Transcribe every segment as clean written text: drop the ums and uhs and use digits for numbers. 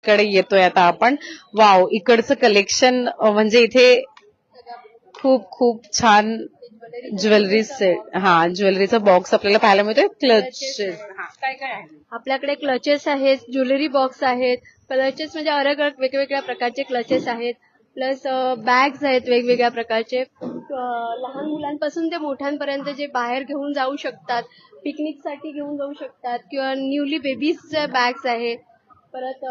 कडे येतोय आता आपण. वाव, इकडचं कलेक्शन म्हणजे इथे खूप खूप छान ज्वेलरी सेट, ज्वेलरीचा बॉक्स आपल्याला पाहायला मिळतोय. क्लचेस काय काय आहे? आपल्याकडे क्लचेस आहेत, ज्वेलरी बॉक्स आहेत, क्लचेस म्हणजे अलग अलग वेगवेगळ्या प्रकारचे क्लचेस आहेत, प्लस बॅग्स आहेत वेगवेगळ्या प्रकारचे. लहान मुलांपासून ते मोठ्यांपर्यंत जे बाहेर घेऊन जाऊ शकतात, पिकनिकसाठी घेऊन जाऊ शकतात, किंवा न्यूली बेबीजचे बॅग्स आहेत. परत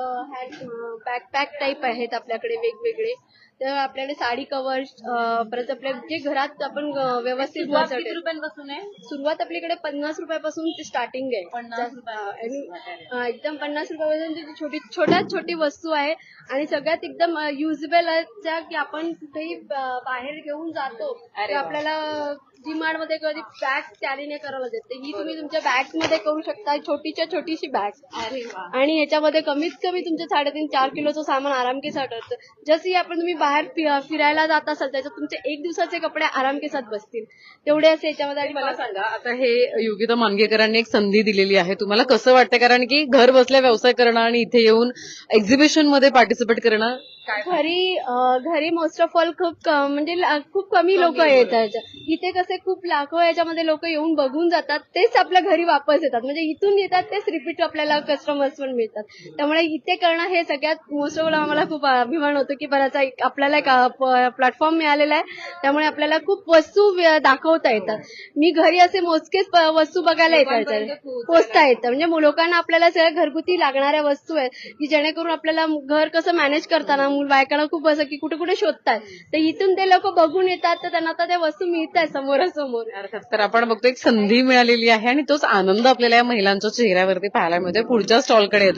बॅकपॅक टाईप आहेत आपल्याकडे वेगवेगळे. तर आपल्याकडे साडी कवर्स, परत आपल्या जे घरात आपण व्यवस्थित किती रुपयांपासून आहे? सुरुवात आपल्याकडे 50 रुपयापासून स्टार्टिंग आहे. 50 आणि एकदम 50 रुपयापासून छोट्यात छोटी वस्तू आहे. आणि सगळ्यात एकदम युजेबल आहे की आपण कुठेही बाहेर घेऊन जातो तर आपल्याला डीमार्ट मध्ये कधी बॅग कॅरी नाही करायला देत, ही तुम्ही तुमच्या बॅग मध्ये करू शकता. छोटीच्या छोटीशी बॅग, आणि ह्याच्यामध्ये कमीत कमी तुमचं 3.5-4 किलोचं सामान आरामकेसात होतं. जसं आपण तुम्ही बाहेर फिरायला जात असाल त्याच्यात तुमचे 1 दिवसाचे कपडे आरामकेसात बसतील, तेवढे असे याच्यामध्ये. आणि मला सांगा, आता हे योगिता मानगेकरांनी एक संधी दिलेली आहे, तुम्हाला कसं वाटतं? कारण की घर बसल्या व्यवसाय करणं आणि इथे येऊन एक्झिबिशन मध्ये पार्टिसिपेट करणं, घरी मोस्ट ऑफ ऑल म्हणजे खूप कमी लोक येतात. इथे कसे खूप लाखो याच्यामध्ये लोक येऊन बघून जातात, तेच आपल्या घरी वापस येतात. म्हणजे इथून येतात तेच रिपीट आपल्याला कस्टमर्स पण मिळतात. त्यामुळे इथे करणं हे सगळ्यात मोस्ट ऑफ ऑल आम्हाला खूप अभिमान होतो की बराच आपल्याला एक प्लॅटफॉर्म मिळालेला आहे. त्यामुळे आपल्याला खूप वस्तू दाखवता येतात. मी घरी असे मोजकेच वस्तू बघायला येतात, पोचता येतं. म्हणजे लोकांना आपल्याला सगळ्या घरगुती लागणाऱ्या वस्तू आहेत की जेणेकरून आपल्याला घर कसं मॅनेज करताना बायकांना खूप असं की कुठे कुठे शोधतात, तर इथून ते लोक बघून येतात, तर त्यांना आता त्या वस्तू मिळत आहेत समोरासमोर. अर्थात. तर आपण बघतो एक संधी मिळालेली आहे आणि तोच आनंद आपल्याला या महिलांच्या चेहऱ्यावरती पाहायला मिळतोय. पुढच्या स्टॉलकडे